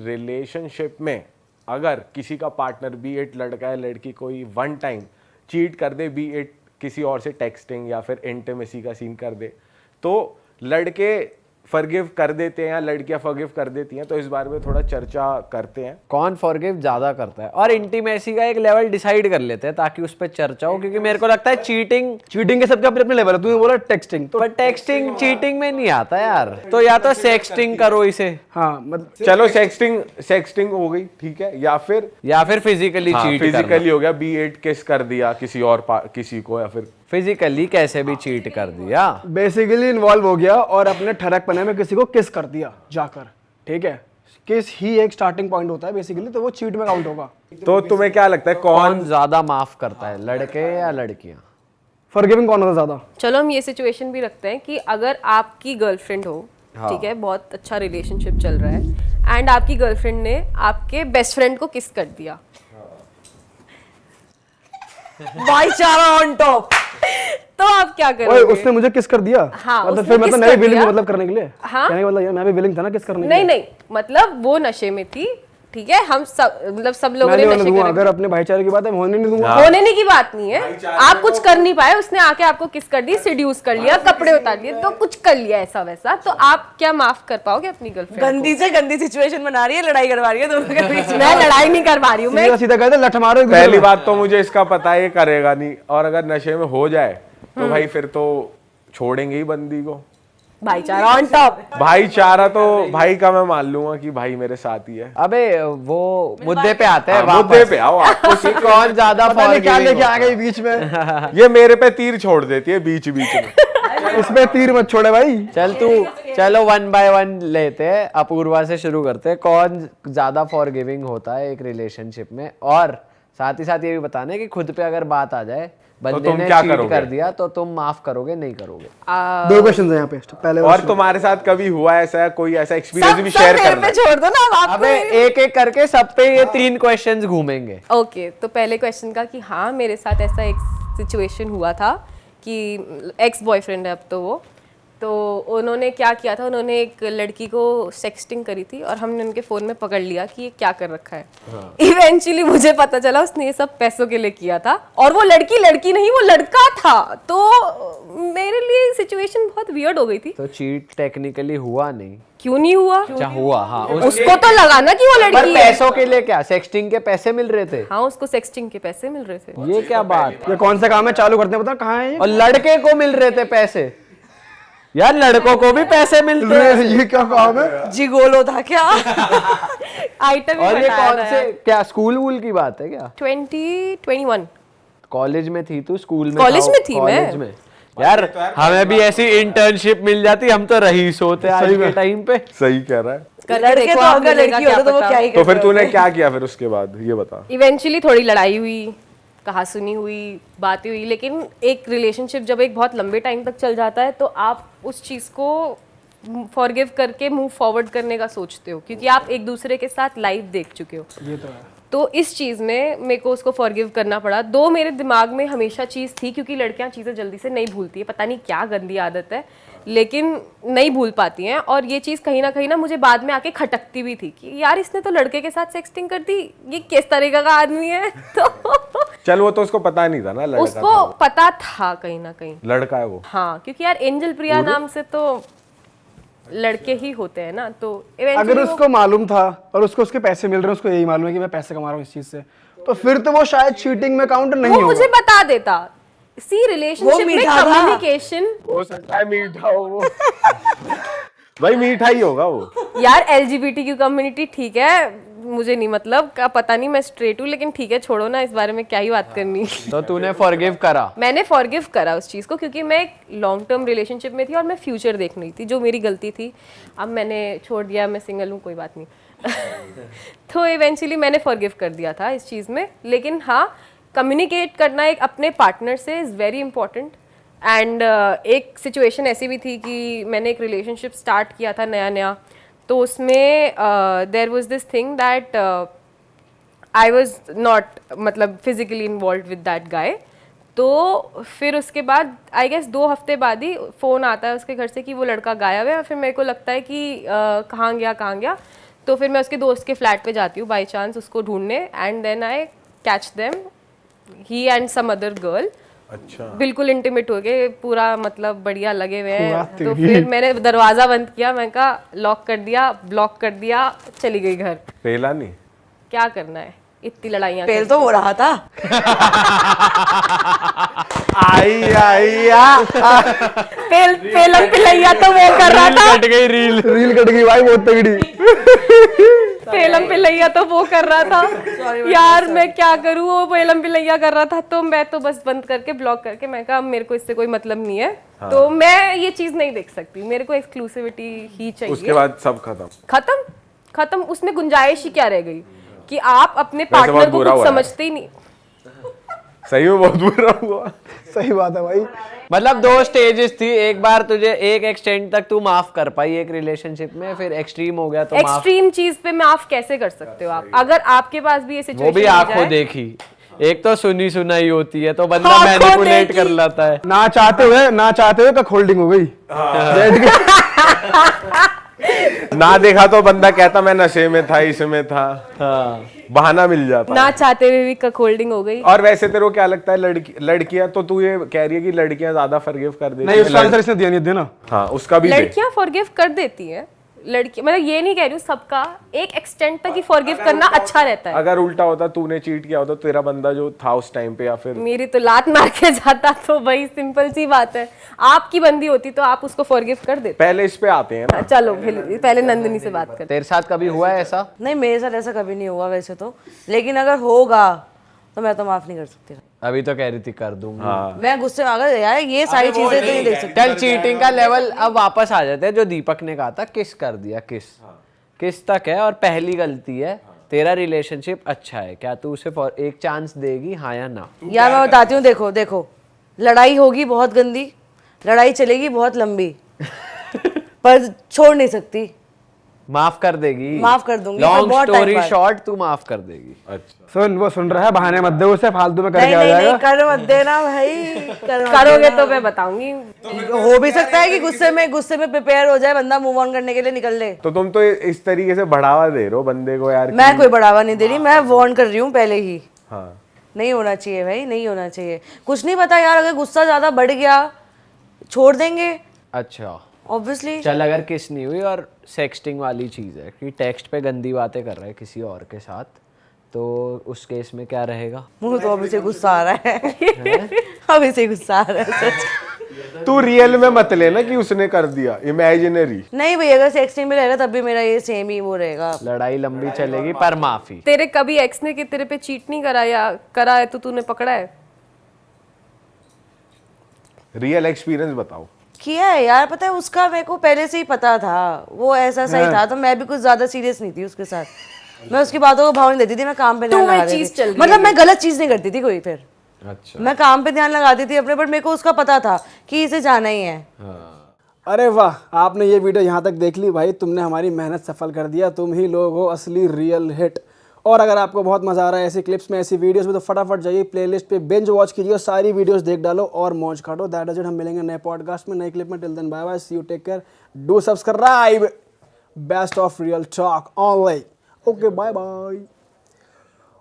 Relationship में अगर किसी का पार्टनर बी इट लड़का है लड़की कोई वन टाइम चीट कर दे, बी इट किसी और से टेक्सटिंग या फिर इंटीमेसी का सीन कर दे, तो लड़के फॉरगिव कर देते हैं या लड़कियां फॉरगिव कर देती हैं, तो इस बारे में थोड़ा चर्चा करते हैं। कौन फॉरगिव ज्यादा करता है और इंटीमेसी का एक लेवल डिसाइड कर लेते हैं ताकि उस पर चर्चा हो, क्योंकि मेरे को लगता है चीटिंग के सबके अपने अपने लेवल है। तूने बोला टेक्सटिंग, तो पर टेक्सटिंग चीटिंग में नहीं आता यार, तो या तो सेक्सटिंग करो इसे, हाँ मतलब चलो सेक्सटिंग हो गई ठीक है, या फिर फिजिकली चीट फिजिकली हो गया, बी इट किस कर दिया किसी और किसी को, या फिर फिजिकली कैसे भी चीट कर दिया, बेसिकली इन्वॉल्व हो गया और अपने ठरक पने में किसी को किस कर दिया जाकर, ठीक है। किस ही एक स्टार्टिंग पॉइंट होता है बेसिकली, तो वो चीट में काउंट होगा। तो तुम्हें क्या लगता है कौन ज्यादा माफ करता है, लड़के या लड़कियां? फॉरगिविंग कौन होता है ज्यादा? चलो हम ये सिचुएशन भी रखते हैं कि अगर आपकी गर्लफ्रेंड हो, ठीक है, बहुत अच्छा रिलेशनशिप चल रहा है एंड आपकी गर्लफ्रेंड ने आपके बेस्ट फ्रेंड को किस कर दिया, भाईचारा ऑन टॉप, तो आप क्या ओए करोगे? उसने मुझे किस कर दिया, हाँ, मतलब उसने फिर मतलब kiss मैं भी कर विलिंग दिया। मतलब करने के लिए, हाँ? कहने का मतलब मैं भी विलिंग था ना किस करने के नहीं लिए। नहीं, मतलब वो नशे में थी, ठीक है, हम सब मतलब सब लोगों मैं ने नहीं होने नशे दूंगा, करे। अगर अपने भाईचारे की बात है मैं होने नहीं दूंगा। होने नहीं की बात नहीं है, आप कुछ कर नहीं पाए, उसने आके आपको किस कर दी, सिड्यूस कर लिया, कपड़े उतार लिए, तो कुछ कर लिया ऐसा वैसा, तो आप क्या माफ कर पाओगे अपनी गर्लफ्रेंड? गंदी से गंदी सिचुएशन बना रही है, लड़ाई करवा रही है दोनों के बीच में। मैं लड़ाई नहीं करवा रही हूँ, मैं सीधा सीधा कहते लठ मारो एक दूसरे पहली को। बात तो मुझे इसका पता है ये करेगा नहीं, और अगर नशे में हो जाए तो भाई फिर तो छोड़ेंगे ही बंदी को। भाईचारा ऑन टॉप। भाईचारा तो भाई का मैं मान लूंगा कि भाई मेरे साथ ही है। अबे वो मुद्दे पे आते हैं, मुद्दे पे आओ आप। कि कौन ज्यादा पता नहीं क्या forgiving लेके आ होता गई बीच में। ये मेरे पे तीर छोड़ देती है बीच बीच में। इसमें तीर मत छोड़े भाई। चलो 1 by 1 लेते हैं, अपूर्वा से शुरू करते हैं। कौन ज्यादा फॉरगिविंग होता है एक रिलेशनशिप में, और साथ ही साथ ये भी बताना है कि खुद पे अगर बात आ जाए, बंदे तुम ने क्या चीट करोगे? कर दिया, तो तुम माफ करोगे नहीं करोगे? दो क्वेश्चन है यहाँ पे पहले। और तुम्हारे साथ कभी हुआ ऐसा, कोई ऐसा एक्सपीरियंस भी सब शेयर मेरे करना पे है? छोड़ दो ना अब आपको। अबे एक एक करके सब पे ये 3 क्वेश्चंस घूमेंगे। ओके, तो पहले क्वेश्चन का कि हाँ मेरे साथ ऐसा एक सिचुएशन हुआ था कि एक्स बॉयफ्रेंड है अब तो वो, तो उन्होंने क्या किया था, उन्होंने एक लड़की को सेक्सटिंग करी थी और हमने उनके फ़ोन में पकड़ लिया कि ये क्या कर रखा है। इवेंचुअली मुझे पता चला उसने ये सब पैसों के लिए किया था, और वो लड़की नहीं, वो लड़का था। तो मेरे लिए सिचुएशन बहुत वियर्ड हो गई थी। तो चीट टेक्निकली हुआ नहीं? क्यों नहीं हुआ? अच्छा हुआ, हाँ। उसको तो लगा ना कि वो पर लड़की है। पैसों के लिए क्या, सेक्सटिंग के पैसे मिल रहे थे? हाँ, उसको सेक्सटिंग के पैसे मिल रहे थे। ये क्या बात? ये कौन सा काम है, चालू करते हैं, बता कहाँ है ये? और लड़के को मिल रहे थे पैसे? यार लड़कों को भी पैसे मिलते हैं। ये क्या काम है? जिगोलो था क्या? आइटम और ये कौन से, क्या स्कूल वूल की बात है क्या? 2021 कॉलेज में थी तू, स्कूल में? कॉलेज में थी कॉलेज मैं। में। यार हमें भी ऐसी इंटर्नशिप मिल जाती, हम तो रईस होते आज के टाइम पे। सही कह रहा है। करके लड़के देखो, तो आप अगर मिलेगा लड़की क्या होता तो वो पता। क्या ही तो फिर करते तूने होते। क्या किया फिर उसके बाद, ये बता। इवेंचुअली थोड़ी लड़ाई हुई, कहा सुनी हुई, बातें हुई, लेकिन एक रिलेशनशिप जब एक बहुत लंबे टाइम तक चल जाता है तो आप उस चीज़ को फॉरगिव करके मूव फॉरवर्ड करने का सोचते हो, क्योंकि आप एक दूसरे के साथ लाइव देख चुके हो। ये तो है। तो इस चीज़ में मेरे को उसको फॉरगिव करना पड़ा। दो मेरे दिमाग में हमेशा चीज़ थी, क्योंकि लड़कियां चीज़ें जल्दी से नहीं भूलती है, पता नहीं क्या गंदी आदत है, लेकिन नहीं भूल पाती हैं। और ये चीज़ कहीं ना मुझे बाद में आके खटकती भी थी कि यार इसने तो लड़के के साथ सेक्सटिंग कर दी, ये किस तरीके का आदमी है। तो चल वो तो उसको पता नहीं था ना, लड़का उसको था पता था कहीं ना कहीं। वो। लड़का है वो। हाँ, क्योंकि यार एंजल प्रिया नाम से तो लड़के ही होते हैं ना, तो अगर eventually उसको मालूम था और उसको उसके पैसे मिल रहे हैं, उसको यही मालूम है कि मैं पैसे कमा रहा हूँ इस चीज से, तो फिर तो वो शायद चीटिंग में काउंट नहीं वो होगा। मुझे बता देता। सी रिलेशनशिप में मीठा था। कम्युनिकेशन, हो सकता है मीठा हो वो। भाई मीठा ही होगा वो। यार LGBTQ कम्युनिटी ठीक है, मुझे नहीं मतलब का पता नहीं, मैं स्ट्रेट हूँ, लेकिन ठीक है छोड़ो ना, इस बारे में क्या ही बात करनी। तो तूने फॉरगिव करा? मैंने फॉरगिव करा उस चीज़ को, क्योंकि मैं एक लॉन्ग टर्म रिलेशनशिप में थी और मैं फ्यूचर देख रही थी, जो मेरी गलती थी। अब मैंने छोड़ दिया, मैं सिंगल हूँ, कोई बात नहीं। तो इवेंचुअली मैंने फॉरगिव कर दिया था इस चीज़ में। लेकिन हाँ, कम्युनिकेट करना एक अपने पार्टनर से इज़ वेरी इंपॉर्टेंट। एंड एक सिचुएशन ऐसी भी थी कि मैंने एक रिलेशनशिप स्टार्ट किया था नया, तो उसमें there was this thing that I was not मतलब physically involve with that guy. तो फिर उसके बाद आई गेस 2 हफ्ते बाद ही फ़ोन आता है उसके घर से कि वो लड़का गायब है, और फिर मेरे को लगता है कि कहाँ गया। तो फिर मैं उसके दोस्त के फ्लैट पे जाती हूँ बाई चांस उसको ढूंढने, and then I catch them, he and some other girl. अच्छा, बिल्कुल इंटीमेट हो गए, पूरा मतलब बढ़िया लगे हुए हैं। पूरा तो फिर मैंने दरवाजा बंद किया, मैं कहा लॉक कर दिया, ब्लॉक कर दिया, चली गई घर। पहला नहीं, क्या करना है, इतनी लड़ाइयाँ पेल तो हो रहा था। पेलम पिलैया तो वो कर रहा था, कट गई रील। रील कट गई भाई, बहुत तगड़ी। पेलम पिलैया तो वो कर रहा था। यार मैं क्या करूँ, वो पेलम पिलैया कर रहा था, तो मैं तो बस बंद करके ब्लॉक करके मैं कहा मेरे को इससे कोई मतलब नहीं है। तो मैं ये चीज नहीं देख सकती, मेरे को एक्सक्लूसिविटी ही चाहिए। उसके बाद सब खत्म। खत्म खत्म, उसमें गुंजाइश ही क्या रह गई कि आप अपने वैसे बहुत पार्टनर को बुरा कुछ हुआ है। समझते ही नहीं। सही में बहुत बुरा हुआ। सही बात है भाई। मतलब 2 स्टेजेस थी, एक बार तुझे एक एक्सटेंट तक तू माफ कर पाई एक रिलेशनशिप में, फिर एक्सट्रीम हो गया तो माफ। एक्सट्रीम चीज पे माफ कैसे कर सकते हो आप? अगर आपके पास भी ये वो सिचुएशन भी आंखों देखी, एक तो सुनी सुनाई होती है तो बंदा आंखों मैनिपुलेट देखी। कर लेता है। ना चाहते हुए कक होल्डिंग हो गई। बैठ के ना देखा तो बंदा कहता मैं नशे में था, इसमें था, बहाना मिल जाता। ना चाहते हुए भी कक होल्डिंग हो गई। और वैसे तेरे को क्या लगता है, लड़कियां तो तू ये कह रही है कि लड़कियां ज्यादा फॉरगिव कर देती नहीं, उसका आंसर इसने दिया नहीं, देना। हाँ, उसका भी दे। लड़कियां फॉरगिव कर देती हैं, लड़की मतलब ये नहीं कह रही हूँ सबका, एक एक्सटेंट तक ही फॉरगिव करना अच्छा रहता है। अगर उल्टा होता, तूने चीट किया होता, तेरा बंदा जो था उस टाइम पे, या फिर मेरी तो लात मार के जाता तो भाई सिंपल सी बात है, आपकी बंदी होती तो आप उसको फॉरगिव कर देते। पहले इस पे आते हैं ना। चलो पहले नंदिनी से बात करते। तेरे साथ कभी हुआ है ऐसा? नहीं, मेरे साथ ऐसा कभी नहीं हुआ वैसे तो, लेकिन अगर होगा तो मैं तो माफ नहीं कर सकती। अभी तो कह रही थी कर दूंगी। मैं गुस्से में, अगर यार ये सारी चीजें तो नहीं देख सकती। चल चीटिंग का लेवल अब वापस आ जाते हैं, जो दीपक ने कहा था किस कर दिया, किस तक है और पहली गलती है। तेरा रिलेशनशिप अच्छा है, क्या तू उसे एक चांस देगी, हाँ या ना? यार मैं बताती हूँ, देखो देखो, लड़ाई होगी बहुत गंदी, लड़ाई चलेगी बहुत लंबी, पर छोड़ नहीं सकती। माफ कर देगी? माफ कर दूंगी, पर लॉन्ग बहुत स्टोरी time बाद। शॉर्ट, तू माफ कर देगी। अच्छा, वो सुन रहा है, बहाने मत दे उसे, फालतू में करके नहीं आ नहीं जाएगा। नहीं, कर मत देना भाई, कर मत करोगे देना। तो मैं बताऊंगी। हो भी सकता है कि गुस्से में प्रिपेयर हो जाए बंदा, मूव ऑन करने के लिए निकल ले। तो तुम तो इस तरीके से बढ़ावा दे रहे हो बंदे को यार। मैं कोई बढ़ावा नहीं दे रही, मैं वार्न कर रही हूँ पहले ही। हाँ, नहीं होना चाहिए भाई, नहीं होना चाहिए। कुछ नहीं पता यार, अगर गुस्सा ज्यादा बढ़ गया छोड़ देंगे अच्छा ऑब्वियसली। चल, अगर किस नहीं हुई और सेक्सटिंग वाली चीज है कि टेक्स्ट पे गंदी बातें कर रहा है किसी और के साथ, तो उस केस में क्या रहेगा? मुझे तो अभी से गुस्सा आ रहा है अभी से गुस्सा आ रहा है सच। तू रियल में मत लेना कि उसने कर दिया, इमेजिनरी। नहीं भाई, अगर सेक्सटिंग में रहेगा तब भी मेरा ये सेम ही वो रहेगा। लड़ाई लंबी चलेगी पर माफी। तेरे कभी एक्स ने कि तेरे पे चीट नहीं करा, या करा है तो तूने पकड़ा है? रियल एक्सपीरियंस बताओ। किया है यार, पता है उसका मेरे को पहले से ही पता था, वो ऐसा सही था, तो मैं भी कुछ ज्यादा सीरियस नहीं थी उसके साथ। मैं उसकी बातों को भाव नहीं देती थी, मैं काम पे ध्यान तुम्हें लगा चीज देती चल थी। रही मतलब मैं गलत चीज नहीं करती थी कोई, फिर अच्छा, मैं काम पे ध्यान लगाती थी अपने, पर मेरे को उसका पता था कि इसे जाना ही है। अरे वाह, आपने ये वीडियो यहाँ तक देख ली भाई, तुमने हमारी मेहनत सफल कर दिया। तुम ही लोग हो असली रियल हिट। और अगर आपको बहुत मजा आ रहा है ऐसी क्लिप्स में, ऐसी वीडियोस में, तो फटाफट जाइए प्लेलिस्ट पे, बिंज वॉच कीजिए और सारी वीडियोस देख डालो और मौज काटो। That is it. हम मिलेंगे नए पॉडकास्ट में, नई क्लिप में। Till then bye bye, see you, take care, do subscribe. Best of real talk online. Okay, bye bye.